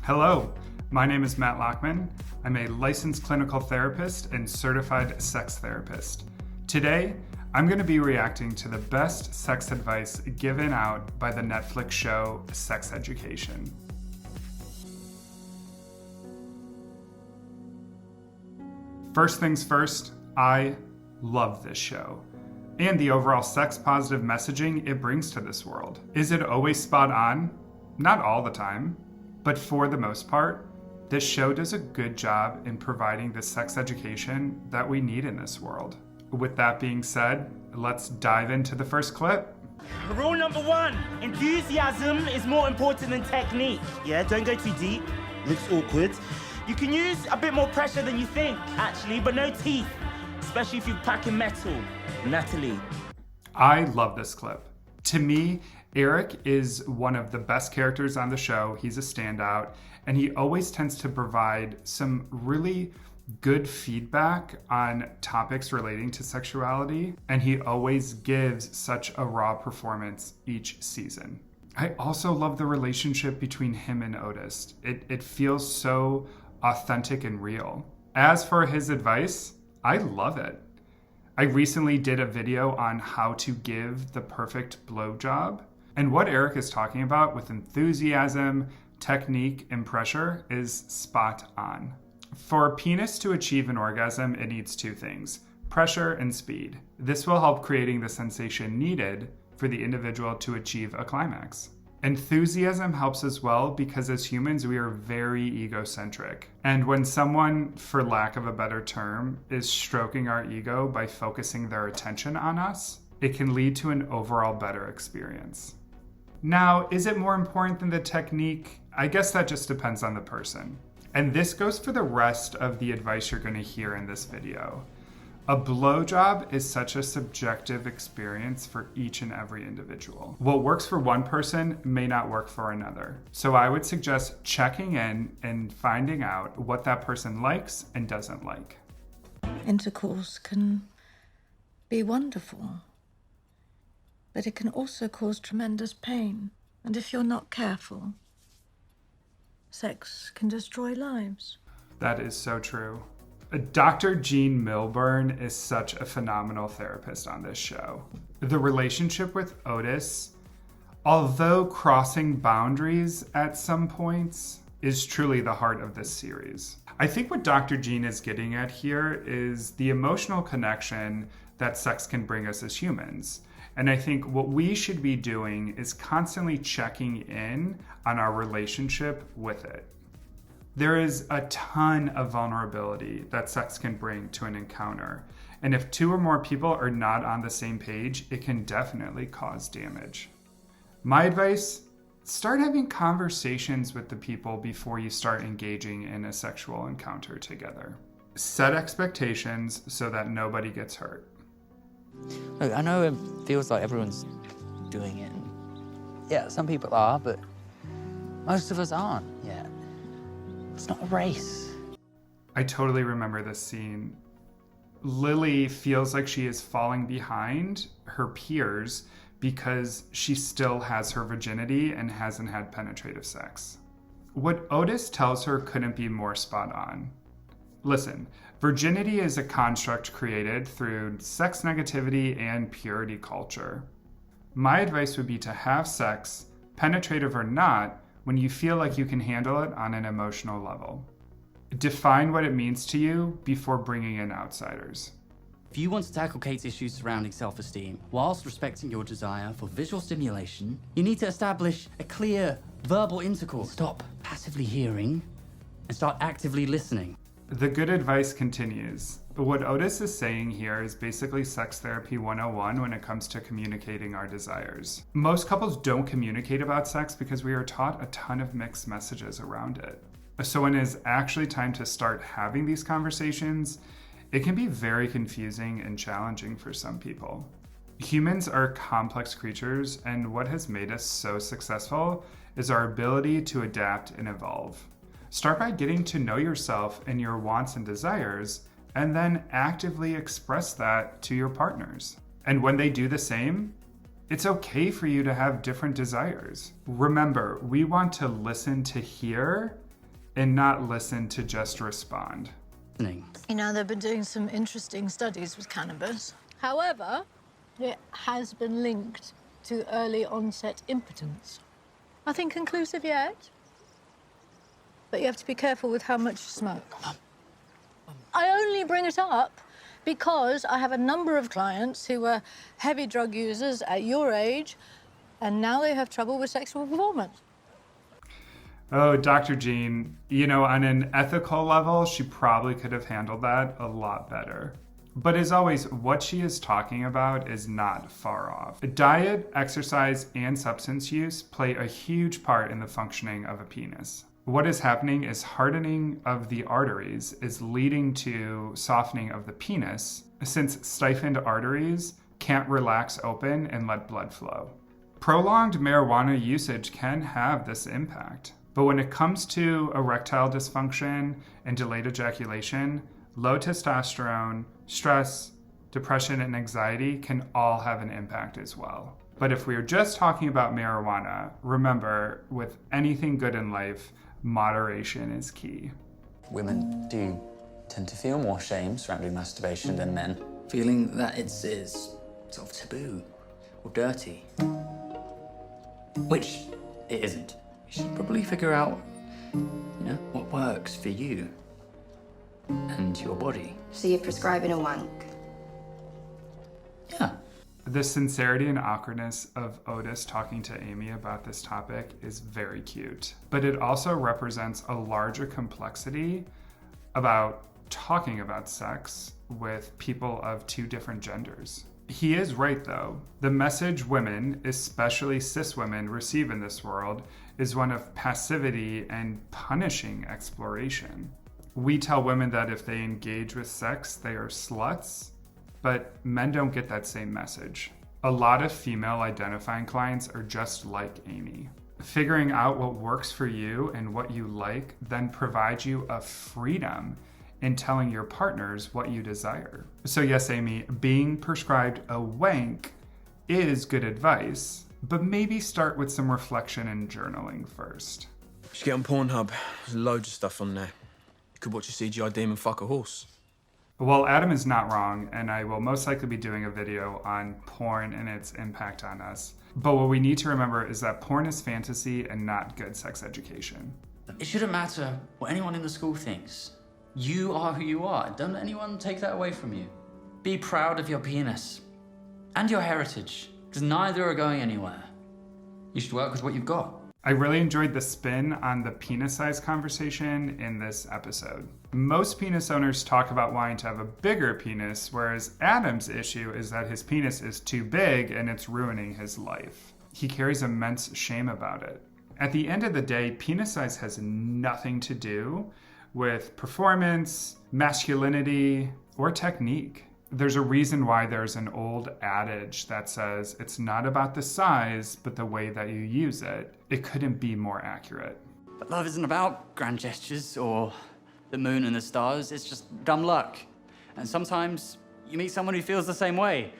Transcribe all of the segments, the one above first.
Hello, my name is Matt Lockman. I'm a licensed clinical therapist and certified sex therapist. Today, I'm going to be reacting to the best sex advice given out by the Netflix show Sex Education. First things first, I love this show and the overall sex positive messaging it brings to this world. Is it always spot on? Not all the time, but for the most part, this show does a good job in providing the sex education that we need in this world. With that being said, let's dive into the first clip. Rule number one, enthusiasm is more important than technique. Yeah, don't go too deep, looks awkward. You can use a bit more pressure than you think, actually, but no teeth, especially if you're packing metal. Natalie. I love this clip. To me, Eric is one of the best characters on the show. He's a standout, and he always tends to provide some really good feedback on topics relating to sexuality, and he always gives such a raw performance each season. I also love the relationship between him and Otis. It feels so authentic and real. As for his advice, I love it. I recently did a video on how to give the perfect blowjob, and what Eric is talking about with enthusiasm, technique, and pressure is spot on. For a penis to achieve an orgasm, it needs two things: pressure and speed. This will help creating the sensation needed for the individual to achieve a climax. Enthusiasm helps as well because as humans, we are very egocentric. And when someone, for lack of a better term, is stroking our ego by focusing their attention on us, it can lead to an overall better experience. Now, is it more important than the technique? I guess that just depends on the person. And this goes for the rest of the advice you're going to hear in this video. A blowjob is such a subjective experience for each and every individual. What works for one person may not work for another. So I would suggest checking in and finding out what that person likes and doesn't like. Intercourse can be wonderful, but it can also cause tremendous pain. And if you're not careful, sex can destroy lives. That is so true. Dr. Jean Milburn is such a phenomenal therapist on this show. The relationship with Otis, although crossing boundaries at some points, is truly the heart of this series. I think what Dr. Jean is getting at here is the emotional connection that sex can bring us as humans. And I think what we should be doing is constantly checking in on our relationship with it. There is a ton of vulnerability that sex can bring to an encounter. And if two or more people are not on the same page, it can definitely cause damage. My advice, start having conversations with the people before you start engaging in a sexual encounter together. Set expectations so that nobody gets hurt. Look, I know it feels like everyone's doing it. Yeah, some people are, but most of us aren't yet. It's not a race. I totally remember this scene. Lily feels like she is falling behind her peers because she still has her virginity and hasn't had penetrative sex. What Otis tells her couldn't be more spot on. Listen, virginity is a construct created through sex negativity and purity culture. My advice would be to have sex, penetrative or not, when you feel like you can handle it on an emotional level. Define what it means to you before bringing in outsiders. If you want to tackle Kate's issues surrounding self-esteem, whilst respecting your desire for visual stimulation, you need to establish a clear verbal intercourse. Stop passively hearing and start actively listening. The good advice continues. What Otis is saying here is basically sex therapy 101 when it comes to communicating our desires. Most couples don't communicate about sex because we are taught a ton of mixed messages around it. So when it is actually time to start having these conversations, it can be very confusing and challenging for some people. Humans are complex creatures, and what has made us so successful is our ability to adapt and evolve. Start by getting to know yourself and your wants and desires, and then actively express that to your partners. And when they do the same, it's okay for you to have different desires. Remember, we want to listen to hear and not listen to just respond. You know, they've been doing some interesting studies with cannabis. However, it has been linked to early onset impotence. Nothing conclusive yet, but you have to be careful with how much you smoke. I only bring it up because I have a number of clients who were heavy drug users at your age, and now they have trouble with sexual performance. Oh, Dr. Jean, you know, on an ethical level, she probably could have handled that a lot better. But as always, what she is talking about is not far off. Diet, exercise, and substance use play a huge part in the functioning of a penis. What is happening is hardening of the arteries is leading to softening of the penis, since stiffened arteries can't relax open and let blood flow. Prolonged marijuana usage can have this impact. But when it comes to erectile dysfunction and delayed ejaculation, low testosterone, stress, depression, and anxiety can all have an impact as well. But if we're just talking about marijuana, remember, with anything good in life, moderation is key. Women do tend to feel more shame surrounding masturbation than men, feeling that it's sort of taboo or dirty. Which it isn't. You should probably figure out, what works for you and your body. So you're prescribing a wank? Yeah. The sincerity and awkwardness of Otis talking to Amy about this topic is very cute, but it also represents a larger complexity about talking about sex with people of two different genders. He is right, though. The message women, especially cis women, receive in this world is one of passivity and punishing exploration. We tell women that if they engage with sex, they are sluts, but men don't get that same message. A lot of female identifying clients are just like Amy. Figuring out what works for you and what you like then provides you a freedom in telling your partners what you desire. So yes, Amy, being prescribed a wank is good advice, but maybe start with some reflection and journaling first. You should get on Pornhub. There's loads of stuff on there. You could watch a CGI demon fuck a horse. Well, Adam is not wrong, and I will most likely be doing a video on porn and its impact on us. But what we need to remember is that porn is fantasy and not good sex education. It shouldn't matter what anyone in the school thinks. You are who you are. Don't let anyone take that away from you. Be proud of your penis and your heritage, because neither are going anywhere. You should work with what you've got. I really enjoyed the spin on the penis size conversation in this episode. Most penis owners talk about wanting to have a bigger penis, whereas Adam's issue is that his penis is too big and it's ruining his life. He carries immense shame about it. At the end of the day, penis size has nothing to do with performance, masculinity, or technique. There's a reason why there's an old adage that says it's not about the size, but the way that you use it. It couldn't be more accurate. But love isn't about grand gestures or the moon and the stars. It's just dumb luck. And sometimes you meet someone who feels the same way,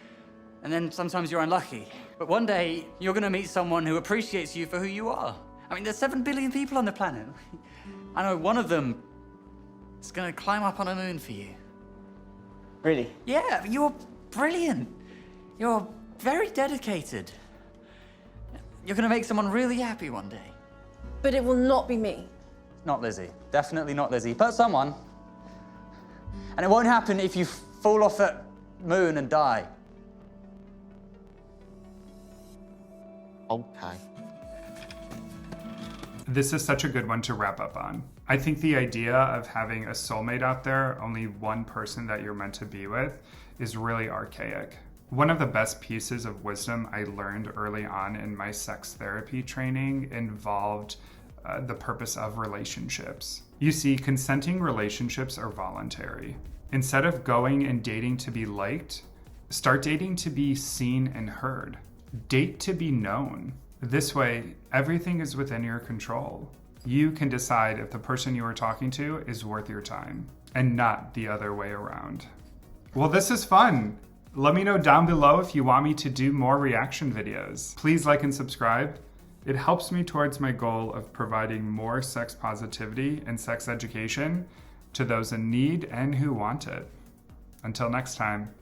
and then sometimes you're unlucky. But one day, you're gonna meet someone who appreciates you for who you are. I mean, there's 7 billion people on the planet. I know one of them is gonna climb up on a moon for you. Really? Yeah, you're brilliant. You're very dedicated. You're gonna make someone really happy one day. But it will not be me. Not Lizzie. Definitely not Lizzie. But someone. And it won't happen if you fall off that moon and die. Okay. This is such a good one to wrap up on. I think the idea of having a soulmate out there, only one person that you're meant to be with, is really archaic. One of the best pieces of wisdom I learned early on in my sex therapy training involved the purpose of relationships. You see, consenting relationships are voluntary. Instead of going and dating to be liked, start dating to be seen and heard. Date to be known. This way, everything is within your control. You can decide if the person you are talking to is worth your time, and not the other way around. Well, this is fun. Let me know down below if you want me to do more reaction videos. Please like and subscribe, It helps me towards my goal of providing more sex positivity and sex education to those in need and who want it. Until next time.